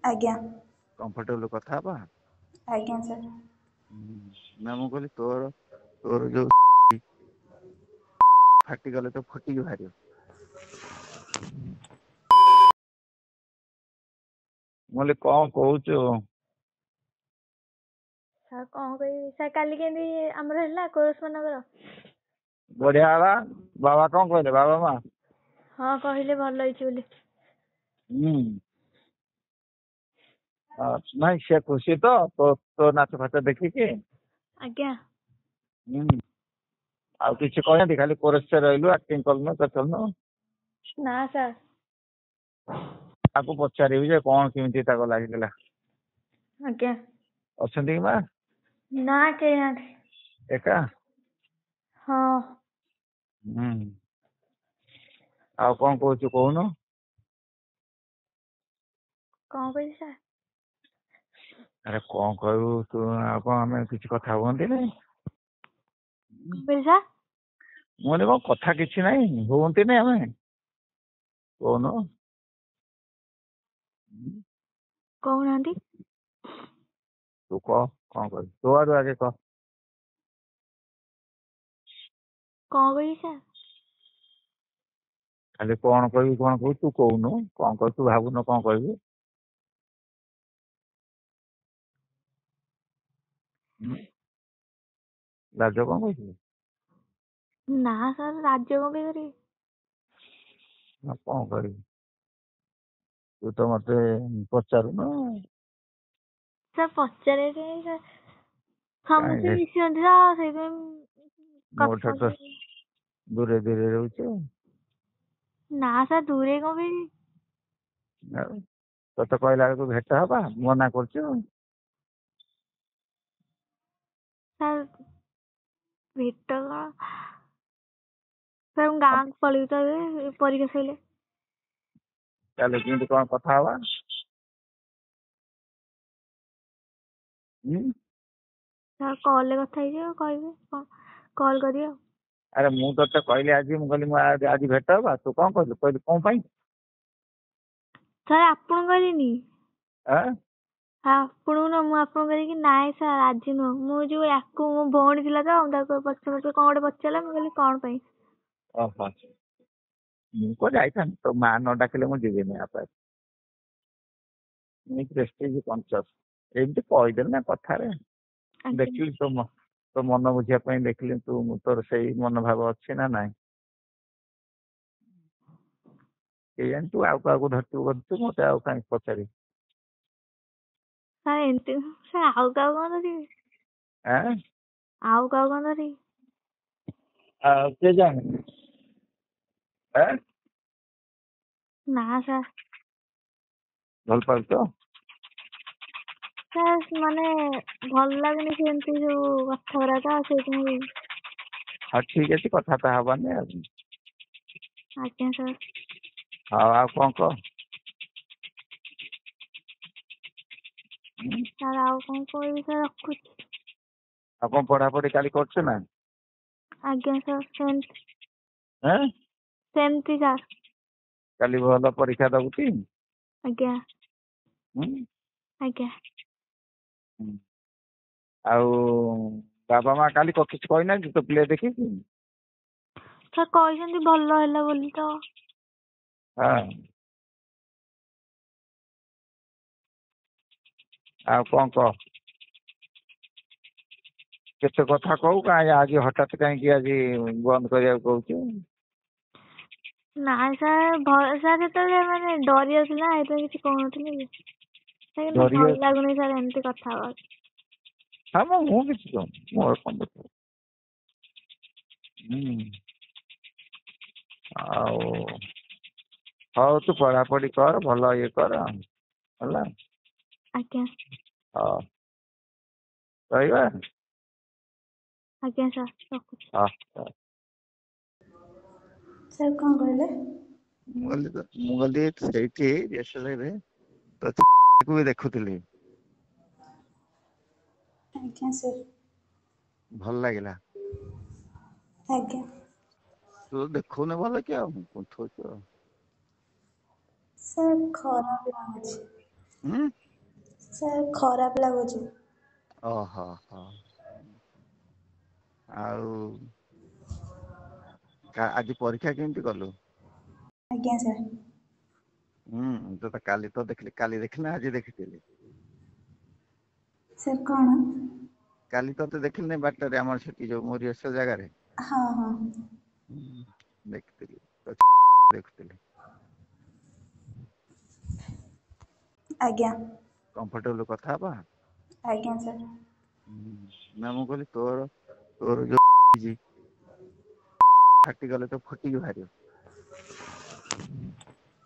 ଆଜ୍ଞା କମ୍ଫର୍ଟେବଲ କଥା ହବା। ଆଜ୍ଞା ସାର୍। ନା ମୁଁ କହିଲି ତୋର ତୋର ଯୋଉ ଫାଟିଗଲେ ତ ଫୁଟିକି ବାହାରିବ। ମୁଁ କହିଲି କଣ କହୁଛୁ? ସାର୍ କଣ କହିବି ସାର୍, କାଲି କେମିତି ଆମର ହେଲା କୋରସ ମାନଙ୍କର? ବଢିଆ ହେଲା। ବାବା କଣ କହିଲେ, ବାବା ମା? ହଁ କହିଲେ ଭଲ ହେଇଛି ବୋଲି। ନାଇଁ ସେ ଖୁସି ତ ତୋ ନାଚ ଫାଚ ଦେଖିକି? ଆଜ୍ଞା। ଆଉ କିଛି କହିନାହାନ୍ତି, ଖାଲି କୋରସରେ ରହିଲୁ, ଆକ୍ଟିଂ କଲୁନୁ କରିଲୁନୁ? ନା ସାର୍। ତାକୁ ପଚାରିବି ଯେ କଣ କେମିତି ତାକୁ ଲାଗିଥିଲା। ଆଜ୍ଞା। ଅଛନ୍ତି କି ମା? ନା କେହି ନାହାନ୍ତି। ଏକା? ହଁ। ଆଉ କଣ କହୁଛୁ କହୁନୁ? କଣ କହିବି ସାର୍? ଆରେ କଣ କହିବୁ ତୁ, ଆଉ କଣ ଆମେ କିଛି କଥା ହୁଅନ୍ତି ନାଇଁ? କଣ କହିଲି ସାର୍? ମୁଁ କହିଲି କଣ କଥା କିଛି ନାହିଁ, ହୁଅନ୍ତିନି ଆମେ? କହୁନୁ। କହୁନାହାନ୍ତି। ତୁ କହ କଣ କହିବୁ, ତୋ ଆଡୁ ଆଗେ କହ। କଣ କହିବି ସାର୍? ଖାଲି କଣ କହିବି କଣ କହୁଛୁ, ତୁ କହୁନୁ କଣ କହିବୁ, ତୁ ଭାବୁନୁ କଣ କହିବୁ? ଲାଜ କଣ କହୁଛୁ? ନା ସାର୍, ରାଜ କଣ ପାଇଁ କରିବି? କଣ କରିବି, ତୁ ତ ମତେ ପଚାରୁନୁ। ସାର୍ ପଚାରେ ସାର୍, ସମସ୍ତେ କାହିଁକି ମିଶନ୍ତି ତ ସେଇଥିପାଇଁ ମୋ କଥା ଠାରୁ ତ ଦୂରେ ଦୂରେ ରହୁଛୁ। ନା ସାର୍ ଦୂରେ କଣ ପାଇଁ? ଆଉ ତତେ କହିଲା ବେଳକୁ ଭେଟ ହବା ମନା କରୁଛୁ। ସାର୍ ଭେଟ କଣ ସାର୍, ମୁଁ ଗାଁକୁ ପଳେଇବି ତ ଏବେ ପରୀକ୍ଷା ସଇଲେ। ତାହେଲେ କେମିତି କଣ କଥା ହବା? ସାର୍ କଲରେ କଥା ହେଇଯିବ, କହିବେ କଣ କଲ୍ କରିବେ ଆଉ। ଆରେ ମୁଁ ତତେ କହିଲି ଆଜି, ମୁଁ କହିଲି ମୁଁ ଆଜି ଭେଟ ହବା, ତୁ କଣ କହିଲୁ, କହିଲୁ କଣ ପାଇଁ? ସାର୍ ଆପଣଙ୍କୁ କହିଲିନି। ଆଁ? ଆପଣଙ୍କୁ ନୁହଁ, ମୁଁ ଆପଣଙ୍କୁ କହିଲି କି ନାଇଁ ସାର୍ ଆଜି ନୁହଁ, ମୁଁ ଯୋଉ ୟାକୁ ମୋ ଭଉଣୀ ଥିଲା ତ, ତାକୁ ପଛେ ପଛେ କଣ ଗୋଟେ ପଚାରିଲା, ମୁଁ କହିଲି କଣ ପାଇଁ। ଓହୋ, ମୁଁ କୁଆଡେ ଯାଇଥାନ୍ତି, ତୋ ମା ନ ଡାକିଲେ ମୁଁ ଯିବିନି ଆପେ। ପ୍ରେଷ୍ଟିଜ୍ କନସିୟସ୍, ଏମିତି କହିଦେଲି ନା କଥାରେ। ଆଜ୍ଞା ଦେଖିଲି ତୋ ମନ ବୁଝିବା ପାଇଁ ଦେଖିଲି, ତୋର ସେଇ ମନୋଭାବ ଅଛି ନା ନାଇଁ? କେଜାଣି ତୁ ଆଉ କାହାକୁ ଧରିଥିବୁ, ମତେ ଆଉ କାହିଁକି ପଚାରିବୁ? ସାର୍ ଏମିତି ସାର୍, ଆଉ କାହାକୁ କଣ ଧରିବି? ଆଁ? ଆଉ କାହାକୁ କଣ ଧରିବି? ଆଉ କେଜାଣି? ଆଁ? ନା ସାର୍। ଭଲ ପାଉଛୁ ତ? ସାର୍ ମାନେ ଭଲ ଲାଗୁନି ସେମିତି ଯୋଉ କଥା ଗୁରା ତ, ସେଇଥିପାଇଁ। ହଉ ଠିକ ଅଛି, କଥାବାର୍ତ୍ତା ହବାନି ଆଉ। ଆଜ୍ଞା ସାର୍। ହଉ ଆଉ କଣ କହ? ସାର୍ ଆଉ କଣ କହିବି ସାର୍, ରଖୁଛି। ଆଉ କଣ ପଢାପଢି କାଲି କରୁଛୁ ନା? ଆଜ୍ଞା ସାର୍, ସେମିତି ଆଁ? ସେମିତି ସାର୍। କାଲି ଭଲ ପରୀକ୍ଷା ଦବୁ ଟି? ଆଜ୍ଞା। ହୁଁ? ଆଜ୍ଞା। ଆଉ ବାବା ମା କାଲି କିଛି କହିନାହାନ୍ତି ତୋ ପ୍ଲେ ଦେଖିକି? ସାର୍ କହିଛନ୍ତି ଭଲ ହେଲା ବୋଲି ତ। ହଁ। ଆଉ କଣ କହ? କେତେ କଥା କହୁ, କାହିଁ ଆଜି ହଠାତ୍ କାହିଁକି ଆଜି ବନ୍ଦ କରିବାକୁ କହୁଛୁ? ନାଇଁ ସାର୍, ସାର୍ ଯେତେବେଳେ ମାନେ ଡରି ଯାଉଥିଲି ନା, ସେଇଥିପାଇଁ କିଛି କହୁନଥିଲି। କିନ୍ତୁ ଡରି ଭଲ ଲାଗୁନି ସାର୍ ଏମିତି କଥା ହବାକୁ। ହଁ ମୁଁ କିଛି କହୁନି, ମୋର କଣ ଦରକାର। ଆଉ ହଉ ତୁ ପଢାପଢି କର, ଭଲ ଇଏ କର ହେଲା। ଆଜ୍ଞା। ହଉ ରହିବା। ଆଜ୍ଞା ସାର୍, ରଖୁଛି। ହଁ। ସାର୍ କଣ କହିଲେ? ମୁଁ କହିଲି ସେଇଠି କୁ ବି ଦେଖୁଥିଲି। ଆଜ୍ଞା ସାର୍। ଭଲ ଲାଗିଲା। ଆଜ୍ଞା। ତୁ ଦେଖଉନ ଭଲ କି ଆଉ କୁନ୍ଥଉଛୁ ଆଉ। ସାର୍ ଖରାପ ଲାଗୁଛି। ହୁଁ ସାର୍ ଖରାପ ଲାଗୁଛି। ଓହୋ ହୋ। ଆଉ ଆଜି ପରୀକ୍ଷା କେମିତି କଲୁ? ଆଜ୍ଞା ସାର୍। କାଲି ତ ଦେଖିଲି, କାଲି ଦେଖିଲି ନା ଆଜି ଦେଖିଥିଲି? ସାର୍ କଣ? କାଲି ତତେ ଦେଖିଲି ବାଟରେ ଆମର ସେଠି ଯୋଉ ମରିଅସ ଜାଗାରେ। ହଁ ହଁ। ଦେଖିଥିଲି ଦେଖୁଥିଲି। ଆଜ୍ଞା। କମ୍ଫର୍ଟେବଲ କଥା ହବା? ଆଜ୍ଞା ସାର୍। ନା ମୁଁ କହିଲି ତୋର ଯୋଉ ଫାଟି ଗଲେ ତ ଫୁଟିକି ବାହାରିବ।